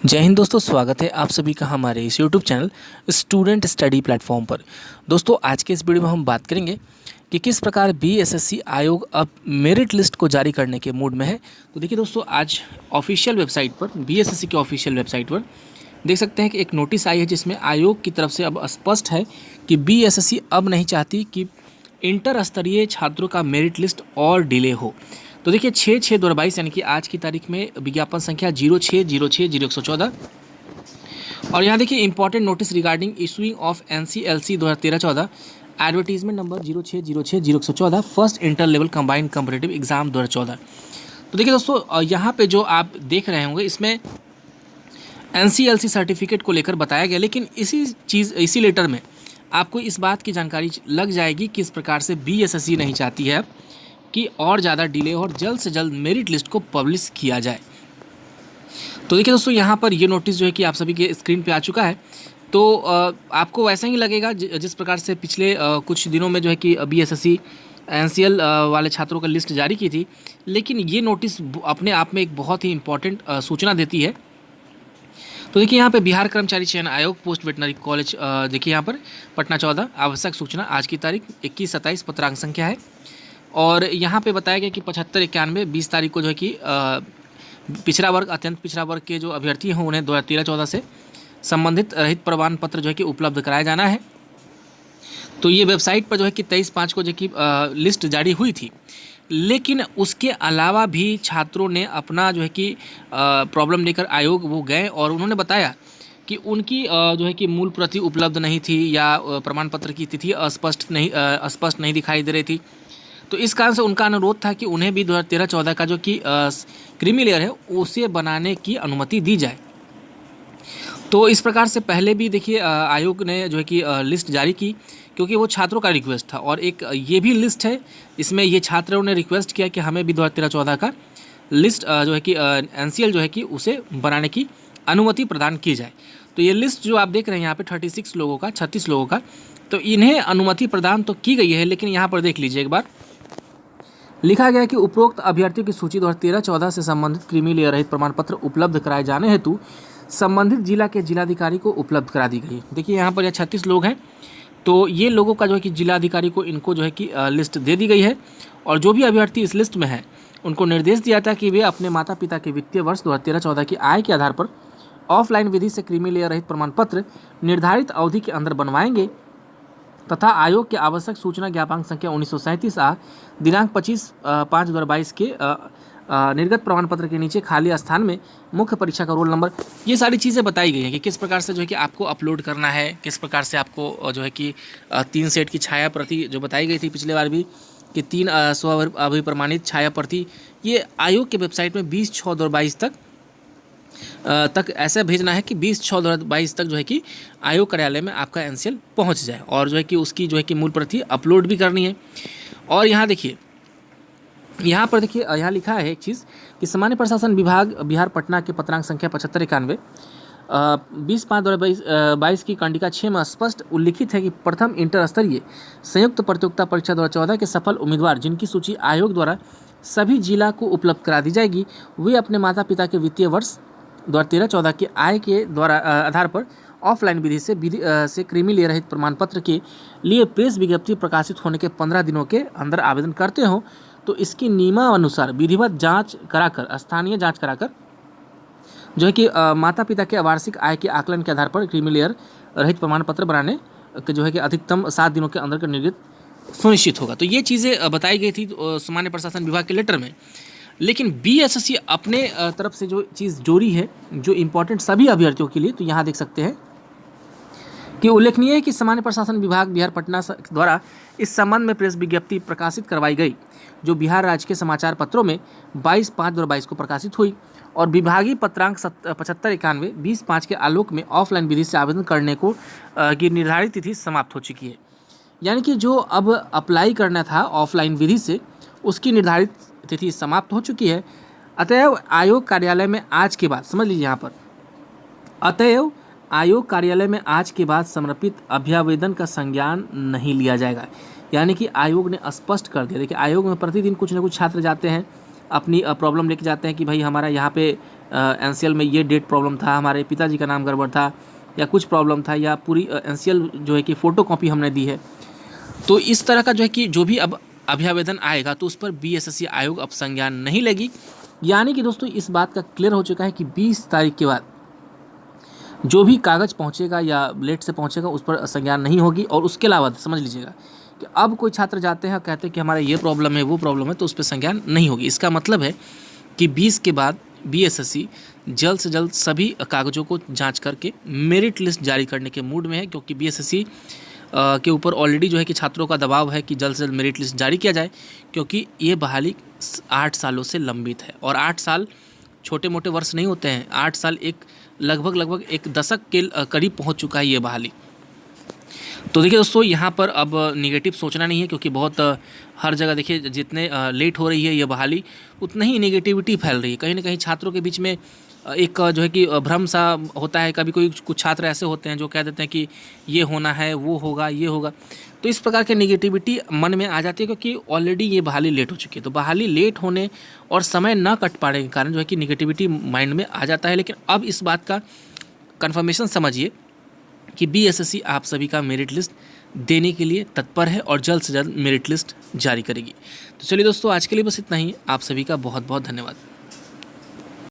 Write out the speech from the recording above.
जय हिंद दोस्तों, स्वागत है आप सभी का हमारे इस YouTube channel student study platform पर। दोस्तों, आज के इस वीडियो में हम बात करेंगे कि किस प्रकार बीएसएससी आयोग अब मेरिट लिस्ट को जारी करने के मूड में है। तो देखिए दोस्तों, आज ऑफिशियल वेबसाइट पर, बीएसएससी के ऑफिशियल वेबसाइट पर देख सकते हैं कि एक नोटिस आई है जिसमें आयोग की तरफ से अब स्पष्ट है कि बीएसएससी अब नहीं चाहती कि इंटर स्तरीय छात्रों का मेरिट लिस्ट और डिले हो। तो देखिए 6/6/2022 यानी कि आज की तारीख में विज्ञापन संख्या 06060114। और यहाँ देखिए important notice regarding issuing of NCLC 2013-14, advertisement number 06060114, first inter level combined competitive exam 2014। तो देखिए दोस्तों, यहाँ पे जो आप देख रहे होंगे इसमें NCLC सर्टिफिकेट को लेकर बताया गया, लेकिन इसी लेटर में आपको इस बात की जानकारी लग जाएगी कि इस प्रकार से बीएसएससी नहीं चाहती है कि और ज़्यादा डिले और जल्द से जल्द मेरिट लिस्ट को पब्लिश किया जाए। तो देखिए दोस्तों, यहाँ पर ये नोटिस जो है कि आप सभी के स्क्रीन पे आ चुका है। तो आपको वैसा ही लगेगा जिस प्रकार से पिछले कुछ दिनों में जो है कि बीएसएससी एनसीएल वाले छात्रों का लिस्ट जारी की थी, लेकिन ये नोटिस अपने आप में एक बहुत ही इम्पॉर्टेंट सूचना देती है। तो देखिए यहाँ पे बिहार कर्मचारी चयन आयोग पोस्ट वेटनरी कॉलेज, देखिए यहाँ पर पटना 14, आवश्यक सूचना आज की तारीख 21/27, पत्रांक संख्या है। और यहाँ पे बताया गया कि 75/91 20 तारीख को जो है कि पिछड़ा वर्ग, अत्यंत पिछड़ा वर्ग के जो अभ्यर्थी हैं उन्हें 2013-14 से संबंधित रहित प्रमाण पत्र जो है कि उपलब्ध कराया जाना है। तो ये वेबसाइट पर जो है कि 23/5 को जो कि लिस्ट जारी हुई थी, लेकिन उसके अलावा भी छात्रों ने अपना जो है कि प्रॉब्लम लेकर आयोग वो गए और उन्होंने बताया कि उनकी जो है कि मूल प्रति उपलब्ध नहीं थी या प्रमाण पत्र की तिथि स्पष्ट नहीं दिखाई दे रही थी। तो इस कारण से उनका अनुरोध था कि उन्हें भी 2013-14 का जो कि क्रीमी लेयर है उसे बनाने की अनुमति दी जाए। तो इस प्रकार से पहले भी देखिए आयोग ने जो है कि लिस्ट जारी की, क्योंकि वो छात्रों का रिक्वेस्ट था। और एक ये भी लिस्ट है, इसमें ये छात्रों ने रिक्वेस्ट किया कि हमें भी 2013-14 का लिस्ट जो है कि एनसीएल जो है कि उसे बनाने की अनुमति प्रदान की जाए। तो ये लिस्ट जो आप देख रहे हैं यहाँ पे 36 लोगों का, तो इन्हें अनुमति प्रदान तो की गई है, लेकिन यहाँ पर देख लीजिए एक बार लिखा गया कि उपरोक्त अभ्यर्थियों की सूची 2013-14 से संबंधित क्रीमी लेयर रहित प्रमाण पत्र उपलब्ध कराए जाने हेतु संबंधित जिला के जिलाधिकारी को उपलब्ध करा दी गई है। देखिए यहाँ पर यह 36 लोग हैं, तो ये लोगों का जो है कि जिलाधिकारी को इनको जो है कि लिस्ट दे दी गई है। और जो भी अभ्यर्थी इस लिस्ट में है उनको निर्देश दिया था कि वे अपने माता पिता के वित्तीय वर्ष 2013-14 की आय के आधार पर ऑफलाइन विधि से क्रीमी लेयर रहित प्रमाण पत्र निर्धारित अवधि के अंदर बनवाएंगे तथा आयोग के आवश्यक सूचना ज्ञापक संख्या 1937 आ दिनांक 25/5/2022 के निर्गत प्रमाण पत्र के नीचे खाली स्थान में मुख्य परीक्षा का रोल नंबर, ये सारी चीज़ें बताई गई हैं कि किस प्रकार से जो है कि आपको अपलोड करना है, किस प्रकार से आपको जो है कि 3 सेट की छाया प्रति जो बताई गई थी पिछले बार भी कि 3 अभिप्रमाणित छाया प्रति, ये आयोग के वेबसाइट में 20/6/2022 तक ऐसा भेजना है कि 20/6/2022 तक जो है कि आयोग कार्यालय में आपका एनसीएल पहुंच जाए और जो है कि उसकी जो है कि मूल प्रति अपलोड भी करनी है। और यहाँ देखिए, यहाँ पर देखिए यहाँ लिखा है एक चीज़ कि सामान्य प्रशासन विभाग बिहार पटना के पत्रांक संख्या 75/91 20/5/2022 की कंडिका 6 में स्पष्ट उल्लिखित है कि प्रथम इंटर स्तरीय संयुक्त प्रतियोगिता परीक्षा 2014 के सफल उम्मीदवार जिनकी सूची आयोग द्वारा सभी जिला को उपलब्ध करा दी जाएगी, वे अपने माता पिता के वित्तीय वर्ष 2013-14 की आय के द्वारा आधार पर ऑफलाइन विधि से क्रीमी लेयर रहित प्रमाण पत्र के लिए प्रेस विज्ञप्ति प्रकाशित होने के 15 दिनों के अंदर आवेदन करते हो, तो इसकी नियमानुसार विधिवत जांच कराकर, स्थानीय जांच कराकर जो है कि माता पिता के वार्षिक आय के आकलन के आधार पर क्रीमी लेयर रहित प्रमाण पत्र बनाने के जो है कि अधिकतम 7 दिनों के अंदर का निर्गत सुनिश्चित होगा। तो ये चीज़ें बताई गई थी सामान्य प्रशासन विभाग के लेटर में, लेकिन बीएसएससी अपने तरफ से जो चीज़ जोड़ी है जो इम्पोर्टेंट सभी अभ्यर्थियों के लिए, तो यहाँ देख सकते हैं कि उल्लेखनीय है कि सामान्य प्रशासन विभाग बिहार पटना द्वारा इस संबंध में प्रेस विज्ञप्ति प्रकाशित करवाई गई, जो बिहार राज्य के समाचार पत्रों में 22/5/2022 को प्रकाशित हुई और विभागीय पत्रांक 75/91 20/5 के आलोक में ऑफलाइन विधि से आवेदन करने को की निर्धारित तिथि समाप्त हो चुकी है। यानी कि जो अब अप्लाई करना था ऑफलाइन विधि से, उसकी निर्धारित तिथि समाप्त हो चुकी है। अतएव आयोग कार्यालय में आज के बाद, समझ लीजिए यहाँ पर, अतएव आयोग कार्यालय में आज के बाद समर्पित अभ्यावेदन का संज्ञान नहीं लिया जाएगा। यानी कि आयोग ने स्पष्ट कर दिया। देखिए आयोग में प्रतिदिन कुछ ना कुछ छात्र जाते हैं, अपनी प्रॉब्लम लेके जाते हैं कि भाई हमारा यहाँ पे एनसीएल में ये डेट प्रॉब्लम था, हमारे पिताजी का नाम गड़बड़ था, या कुछ प्रॉब्लम था, या पूरी एनसीएल जो है कि फ़ोटो कॉपी हमने दी है, तो इस तरह का जो है कि जो भी अब अभ्यावेदन आएगा तो उस पर बीएसएससी आयोग अब संज्ञान नहीं लेगी। यानी कि दोस्तों इस बात का क्लियर हो चुका है कि 20 तारीख के बाद जो भी कागज़ पहुंचेगा या लेट से पहुंचेगा उस पर संज्ञान नहीं होगी। और उसके अलावा समझ लीजिएगा कि अब कोई छात्र जाते हैं और कहते हैं कि हमारा ये प्रॉब्लम है, वो प्रॉब्लम है, तो उस पर संज्ञान नहीं होगी। इसका मतलब है कि 20 के बाद बीएसएससी जल्द से जल्द सभी कागज़ों को जांच करके मेरिट लिस्ट जारी करने के मूड में है, क्योंकि बीएसएससी के ऊपर ऑलरेडी जो है कि छात्रों का दबाव है कि जल्द से जल्द मेरिट लिस्ट जारी किया जाए, क्योंकि ये बहाली 8 सालों से लंबित है। और 8 साल छोटे मोटे वर्ष नहीं होते हैं, 8 साल एक लगभग एक दशक के करीब पहुंच चुका है ये बहाली। तो देखिए दोस्तों, यहाँ पर अब निगेटिव सोचना नहीं है, क्योंकि बहुत हर जगह देखिए जितने लेट हो रही है ये बहाली, उतना ही नेगेटिविटी फैल रही है। कहीं ना कहीं छात्रों के बीच में एक जो है कि भ्रम सा होता है। कभी कुछ छात्र ऐसे होते हैं जो कह देते हैं कि ये होना है, वो होगा, ये होगा। तो इस प्रकार की नेगेटिविटी मन में आ जाती है, क्योंकि ऑलरेडी ये बहाली लेट हो चुकी है। तो बहाली लेट होने और समय ना कट पाने के कारण जो है कि नेगेटिविटी माइंड में आ जाता है। लेकिन अब इस बात का कन्फर्मेशन समझिए कि बीएसएससी आप सभी का मेरिट लिस्ट देने के लिए तत्पर है और जल्द से जल्द मेरिट लिस्ट जारी करेगी। तो चलिए दोस्तों, आज के लिए बस इतना ही। आप सभी का बहुत बहुत धन्यवाद।